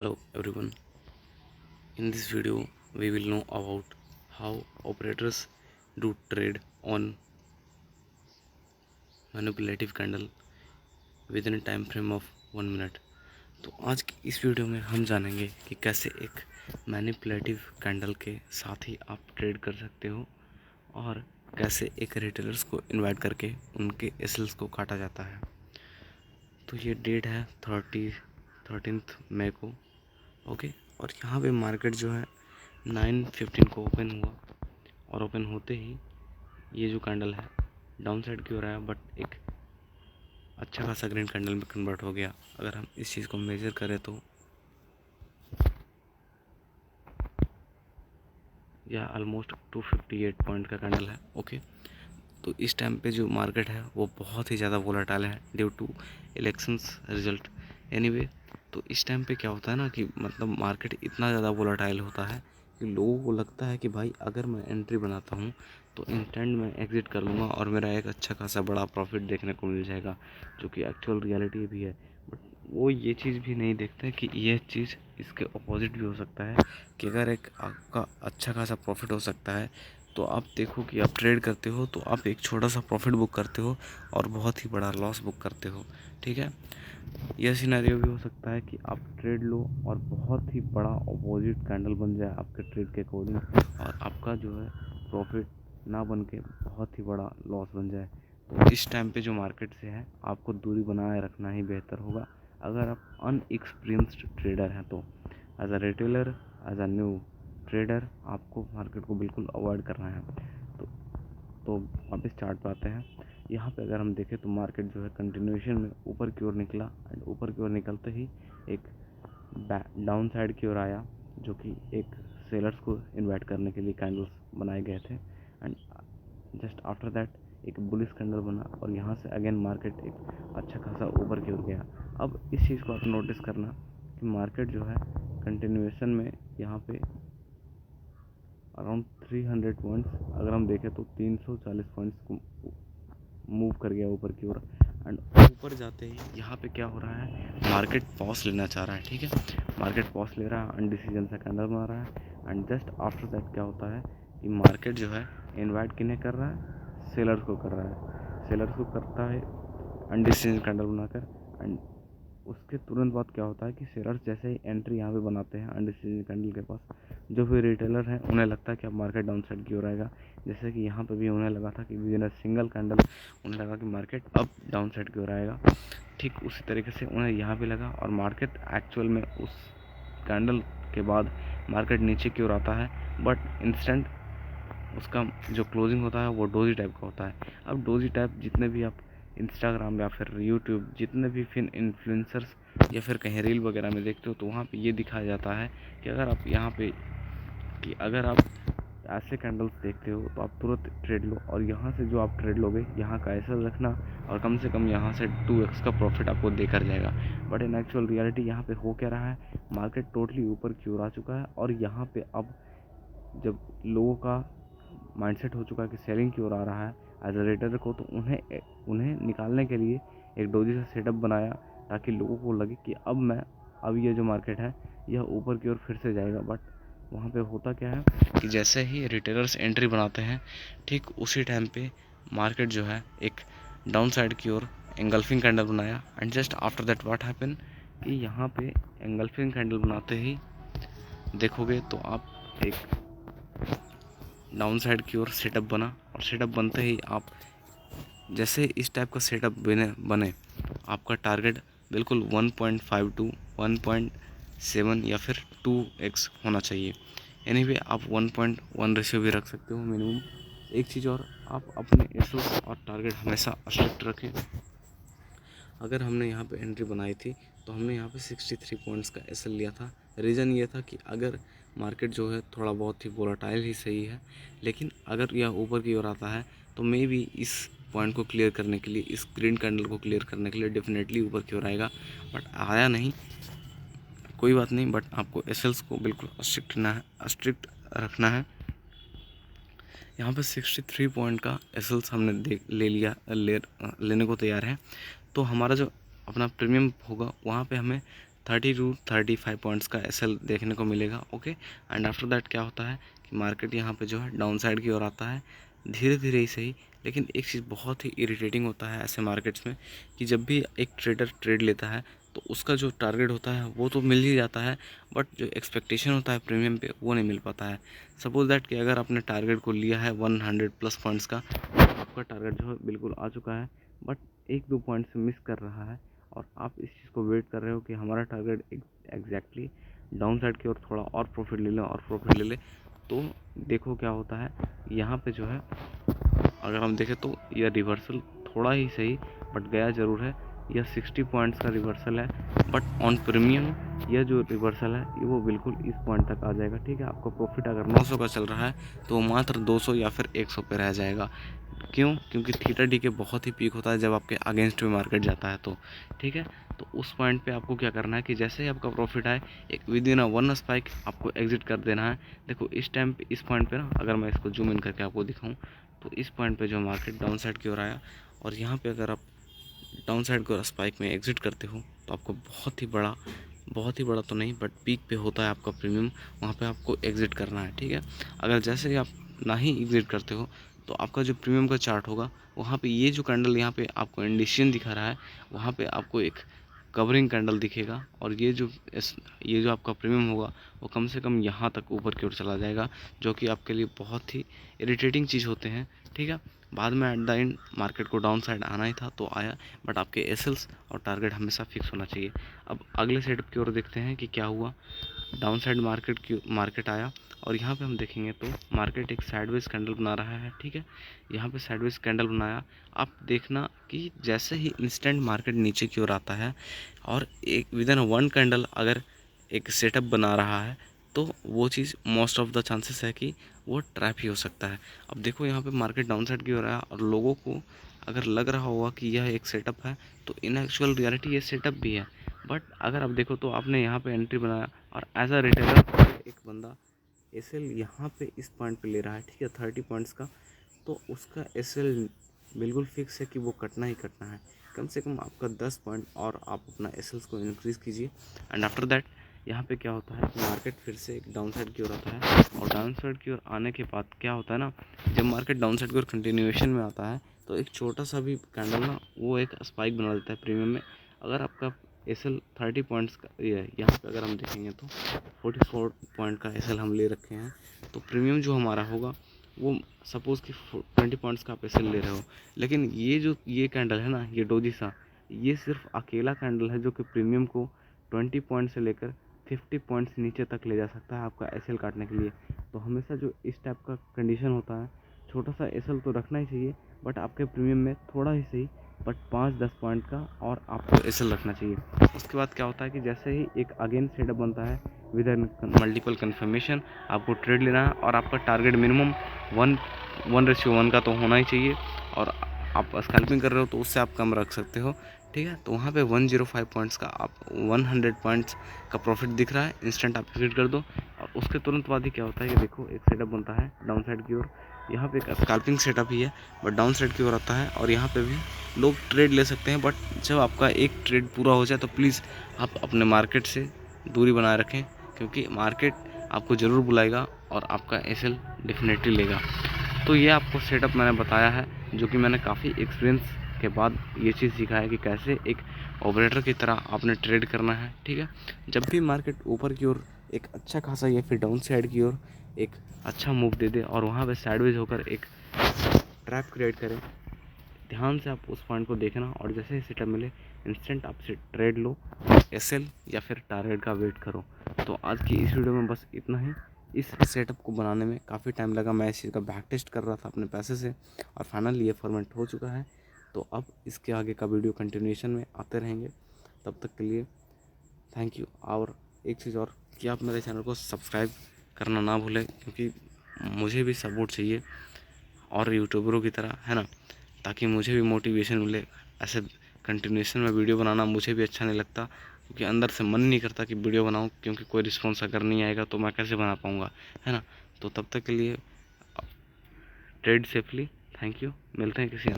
Hello everyone. In this video we will know about how operators do trade on manipulative candle within a time frame of 1 minute. तो आज की इस video में हम जानेंगे कि कैसे एक मैनिपुलेटिव कैंडल के साथ ही आप ट्रेड कर सकते हो और कैसे एक रिटेलर्स को इनवाइट करके उनके एसएल्स को काटा जाता है। तो ये डेट है 13 मई को। ओके, और यहाँ पे मार्केट जो है 9:15 को ओपन हुआ और ओपन होते ही ये जो कैंडल है डाउन साइड की ओर आया, बट एक अच्छा खासा ग्रीन कैंडल में कन्वर्ट हो गया। अगर हम इस चीज़ को मेजर करें तो यह ऑलमोस्ट 258 पॉइंट का कैंडल है। ओके, तो इस टाइम पे जो मार्केट है वो बहुत ही ज़्यादा वोलेटाइल है due to elections result. Anyway, तो इस टाइम पे क्या होता है ना कि मतलब मार्केट इतना ज़्यादा वोलेटाइल होता है कि लोगों को लगता है कि भाई अगर मैं एंट्री बनाता हूँ तो इंस्टेंट में एग्ज़िट कर लूँगा और मेरा एक अच्छा खासा बड़ा प्रॉफिट देखने को मिल जाएगा, जो कि एक्चुअल रियलिटी भी है। बट वो ये चीज़ भी नहीं देखते कि ये चीज़ इसके अपोजिट भी हो सकता है, कि अगर एक आपका अच्छा खासा प्रॉफिट हो सकता है तो आप देखो कि आप ट्रेड करते हो तो आप एक छोटा सा प्रॉफिट बुक करते हो और बहुत ही बड़ा लॉस बुक करते हो। ठीक है, यह सिनेरियो भी हो सकता है कि आप ट्रेड लो और बहुत ही बड़ा अपोजिट कैंडल बन जाए आपके ट्रेड के अकॉर्डिंग और आपका जो है प्रॉफिट ना बन के बहुत ही बड़ा लॉस बन जाए। तो इस टाइम पे जो मार्केट से है आपको दूरी बनाए रखना ही बेहतर होगा अगर आप अनएक्सपीरियंस्ड ट्रेडर हैं तो। As a retailer, as a new trader, आपको मार्केट को बिल्कुल अवॉइड करना है। तो तो वापस चार्ट पे आते हैं। यहाँ पे अगर हम देखें तो मार्केट जो है कंटिन्यूएशन में ऊपर की ओर निकला एंड ऊपर की ओर निकलते ही एक डाउन साइड की ओर आया, जो कि एक सेलर्स को इनवाइट करने के लिए कैंडल्स बनाए गए थे। एंड जस्ट आफ्टर दैट एक बुलिश कैंडल बना और यहाँ से अगेन मार्केट एक अच्छा खासा ऊपर की ओर गया। अब इस चीज़ को आप नोटिस करना कि मार्केट जो है कंटिन्यूएशन में यहाँ पे अराउंड 300 पॉइंट्स, अगर हम देखें तो 340 पॉइंट्स को मूव कर गया ऊपर की ओर। एंड ऊपर जाते ही यहाँ पे क्या हो रहा है, मार्केट पॉज लेना चाह रहा है। ठीक है, मार्केट पॉज ले रहा है, अनडिसीजन सा कैंडल बना रहा है। एंड जस्ट आफ्टर दैट क्या होता है कि मार्केट जो है इनवाइट किन्हें कर रहा है, सेलर्स को कर रहा है। सेलर्स को करता है अनडिसीजन कैंडल बनाकर। एंड उसके तुरंत बाद क्या होता है कि सेलर्स जैसे ही एंट्री यहाँ पे बनाते हैं अनडिसीजन कैंडल के पास, जो भी रिटेलर हैं उन्हें लगता है कि अब मार्केट डाउन साइड की ओर आएगा। जैसे कि यहाँ पे भी उन्हें लगा था कि विदिन अ सिंगल कैंडल उन्हें लगा कि मार्केट अब डाउन साइड की ओर आएगा। ठीक उसी तरीके से उन्हें यहाँ पे लगा और मार्केट एक्चुअल में उस कैंडल के बाद मार्केट नीचे की ओर आता है, बट इंस्टेंट उसका जो क्लोजिंग होता है वो डोजी टाइप का होता है। अब डोजी टाइप जितने भी आप इंस्टाग्राम या फिर यूट्यूब जितने भी फिर इन्फ्लुएंसर्स या फिर कहीं रील वगैरह में देखते हो तो वहाँ पे ये दिखाया जाता है कि अगर आप यहाँ पे कि अगर आप ऐसे कैंडल्स देखते हो तो आप तुरंत ट्रेड लो और यहाँ से जो आप ट्रेड लोगे यहाँ का ऐसा रखना और कम से कम यहाँ से 2x का प्रॉफिट आपको देकर जाएगा। बट इन एक्चुअल रियलिटी यहाँ पे हो क्या रहा है, मार्केट टोटली ऊपर की ओर आ चुका है और यहाँ पे अब जब लोगों का माइंडसेट हो चुका है कि सेलिंग की ओर आ रहा है एज अ रेटर को, तो उन्हें निकालने के लिए एक डोजी सा सेटअप बनाया ताकि लोगों को लगे कि अब ये जो मार्केट है यह ऊपर की ओर फिर से जाएगा। बट वहाँ पे होता क्या है कि जैसे ही रिटेलर्स एंट्री बनाते हैं ठीक उसी टाइम पे मार्केट जो है एक डाउन साइड की ओर एंगल्फिंग कैंडल बनाया। And just after that what happen कि यहाँ पे एंगल्फिंग कैंडल बनाते ही देखोगे तो आप एक डाउन साइड की ओर सेटअप बना और सेटअप बनते ही आप जैसे इस टाइप का सेटअप बने आपका टारगेट बिल्कुल 1.5 टू 1.7 या फिर 2x होना चाहिए। एनीवे आप 1.1 रेशियो भी रख सकते हो मिनिमम। एक चीज़ और, आप अपने एसओ और टारगेट हमेशा स्ट्रिक्ट रखें। अगर हमने यहाँ पे एंट्री बनाई थी तो हमने यहाँ पे 63 पॉइंट्स का एसएल लिया था। रीज़न ये था कि अगर मार्केट जो है थोड़ा बहुत ही वोलेटाइल ही सही है, लेकिन अगर यह ऊपर की ओर आता है तो मे बी इस पॉइंट को क्लियर करने के लिए, इस ग्रीन कैंडल को क्लियर करने के लिए डेफिनेटली ऊपर की ओर आएगा। बट आया नहीं, कोई बात नहीं, बट आपको एसएल्स को बिल्कुल स्ट्रिक्ट रखना है। यहाँ पे 63 पॉइंट का एसएल्स हमने लेने को तैयार है। तो हमारा जो अपना प्रीमियम होगा वहाँ पे हमें 30 to 35 पॉइंट्स का एसएल देखने को मिलेगा। ओके, एंड आफ्टर दैट क्या होता है कि मार्केट यहाँ पे जो है डाउन साइड की ओर आता है, धीरे धीरे ही सही। लेकिन एक चीज़ बहुत ही इरिटेटिंग होता है ऐसे मार्केट्स में कि जब भी एक ट्रेडर ट्रेड लेता है तो उसका जो टारगेट होता है वो तो मिल ही जाता है, बट जो एक्सपेक्टेशन होता है प्रीमियम पे वो नहीं मिल पाता है। सपोज दैट कि अगर आपने टारगेट को लिया है 100+ पॉइंट्स का, तो आपका टारगेट जो है बिल्कुल आ चुका है, बट 1-2 पॉइंट से मिस कर रहा है और आप इस चीज़ को वेट कर रहे हो कि हमारा टारगेट एग्जैक्टली डाउन साइड की ओर थोड़ा और प्रॉफिट ले लें और प्रॉफिट ले लें। तो देखो क्या होता है यहाँ पे जो है, अगर हम देखें तो यह रिवर्सल थोड़ा ही सही बट गया ज़रूर है। यह 60 पॉइंट्स का रिवर्सल है, बट ऑन प्रीमियम यह जो रिवर्सल है ये वो बिल्कुल इस पॉइंट तक आ जाएगा। ठीक है, आपका प्रॉफिट अगर 900 का चल रहा है तो वो मात्र 200 या फिर 100 पे रह जाएगा। क्यों? क्योंकि थीटा डी के बहुत ही पीक होता है जब आपके अगेंस्ट में मार्केट जाता है तो। ठीक है, तो उस पॉइंट पे आपको क्या करना है कि जैसे ही आपका प्रॉफिट आए एक विदिन अ वन स्पाइक आपको एग्जिट कर देना है। देखो इस टाइम पे इस पॉइंट पे ना, अगर मैं इसको जूम इन करके आपको दिखाऊं तो इस पॉइंट पे जो मार्केट डाउन साइड की ओर आया और यहाँ पे अगर आप डाउन साइड को स्पाइक में एग्जिट करते हो तो आपको बहुत ही बड़ा तो नहीं बट पीक पे होता है आपका प्रीमियम, वहाँ पे आपको एग्जिट करना है। ठीक है, अगर जैसे ही आप ना ही एग्जिट करते हो तो आपका जो प्रीमियम का चार्ट होगा वहाँ पे ये जो कैंडल यहाँ पे आपको इंडिशियन दिखा रहा है, वहाँ पे आपको एक कवरिंग कैंडल दिखेगा और ये जो आपका प्रीमियम होगा वो कम से कम यहाँ तक ऊपर की ओर चला जाएगा, जो कि आपके लिए बहुत ही इरिटेटिंग चीज़ होते हैं। ठीक है, बाद में एट द एंड मार्केट को डाउन साइड आना ही था तो आया, बट आपके एसएल्स और टारगेट हमेशा फिक्स होना चाहिए। अब अगले सेटअप की ओर देखते हैं कि क्या हुआ। डाउन साइड मार्केट आया और यहाँ पे हम देखेंगे तो मार्केट एक साइडवेज कैंडल बना रहा है। ठीक है, यहाँ पे साइडवेज कैंडल बनाया, आप देखना कि जैसे ही इंस्टेंट मार्केट नीचे की ओर आता है और एक विदिन वन कैंडल अगर एक सेटअप बना रहा है तो वो चीज़ मोस्ट ऑफ द चांसेस है कि वो ट्रैप ही हो सकता है। अब देखो यहाँ पे मार्केट डाउन साइड की ओर आया और लोगों को अगर लग रहा होगा कि यह एक सेटअप है तो इन एक्चुअल रियलिटी ये सेटअप भी है। बट अगर आप देखो तो आपने यहाँ पे एंट्री बनाया और एज अ रिटेलर एक बंदा एसएल यहाँ पे इस पॉइंट पे ले रहा है। ठीक है, 30 पॉइंट्स का, तो उसका एसएल बिल्कुल फिक्स है कि वो कटना ही कटना है। कम से कम आपका 10 पॉइंट और आप अपना एसएल्स को इंक्रीज़ कीजिए। एंड आफ्टर दैट यहाँ पे क्या होता है कि मार्केट फिर से एक डाउन साइड की ओर आता है और डाउन साइड की ओर आने के बाद क्या होता है ना, जब मार्केट डाउन साइड की ओर कंटिन्यूएशन में आता है तो एक छोटा सा भी कैंडल ना वो एक स्पाइक बना देता है प्रीमियम में। अगर आपका एसएल 30 पॉइंट्स का ये है, यहाँ पे अगर हम देखेंगे तो 44 पॉइंट का एसएल हम ले रखे हैं, तो प्रीमियम जो हमारा होगा वो सपोज़ कि 20 पॉइंट्स का आप एसएल ले रहे हो, लेकिन ये कैंडल है ना, ये डोजी सा, ये सिर्फ अकेला कैंडल है जो कि प्रीमियम को 20 पॉइंट से लेकर 50 पॉइंट्स नीचे तक ले जा सकता है आपका एसएल काटने के लिए। तो हमेशा जो इस टाइप का कंडीशन होता है, छोटा सा एसएल तो रखना ही चाहिए, बट आपके प्रीमियम में थोड़ा ही सही बट 5-10 पॉइंट का और आपको एसएल रखना चाहिए। उसके बाद क्या होता है कि जैसे ही एक अगेन सेटअप बनता है विद मल्टीपल कन्फर्मेशन, आपको ट्रेड लेना है और आपका टारगेट मिनिमम 1:1 का तो होना ही चाहिए, और आप स्कैल्पिंग कर रहे हो तो उससे आप कम रख सकते हो। ठीक है, तो वहाँ पे 105 पॉइंट्स का आप 100 पॉइंट्स का प्रॉफिट दिख रहा है, इंस्टेंट आप एग्जिट कर दो। और उसके तुरंत बाद ही क्या होता है कि देखो एक सेटअप बनता है डाउन साइड की ओर, यहाँ पे एक स्कैल्पिंग सेटअप ही है बट डाउन साइड की ओर आता है और यहाँ पे भी लोग ट्रेड ले सकते हैं। बट जब आपका एक ट्रेड पूरा हो जाए तो प्लीज़ आप अपने मार्केट से दूरी बनाए रखें, क्योंकि मार्केट आपको ज़रूर बुलाएगा और आपका एसएल डेफिनेटली लेगा। तो ये आपको सेटअप मैंने बताया है, जो कि मैंने काफ़ी एक्सपीरियंस के बाद ये चीज़ सीखा है कि कैसे एक ऑपरेटर की तरह आपने ट्रेड करना है। ठीक है, जब भी मार्केट ऊपर की ओर एक अच्छा खासा या फिर डाउन साइड की ओर एक अच्छा मूव दे दे और वहाँ पे साइडवेज होकर एक ट्रैप क्रिएट करे, ध्यान से आप उस पॉइंट को देखना और जैसे ही सेटअप मिले इंस्टेंट आपसे ट्रेड लो, एसएल या फिर टारगेट का वेट करो। तो आज की इस वीडियो में बस इतना ही। इस सेटअप को बनाने में काफ़ी टाइम लगा, मैं इस चीज़ का बैक टेस्ट कर रहा था अपने पैसे से और फाइनली ये फॉर्मेट हो चुका है। तो अब इसके आगे का वीडियो कंटिन्यूएशन में आते रहेंगे, तब तक के लिए थैंक यू। और एक चीज़ और कि आप मेरे चैनल को सब्सक्राइब करना ना भूलें, क्योंकि मुझे भी सपोर्ट चाहिए और यूट्यूबरों की तरह, है ना, ताकि मुझे भी मोटिवेशन मिले। ऐसे कंटिन्यूएशन में वीडियो बनाना मुझे भी अच्छा नहीं लगता, क्योंकि अंदर से मन नहीं करता कि वीडियो बनाऊं, क्योंकि कोई रिस्पॉन्स अगर नहीं आएगा तो मैं कैसे बना पाऊंगा, है ना। तो तब तक के लिए ट्रेड सेफली, थैंक यू, मिलते हैं किसी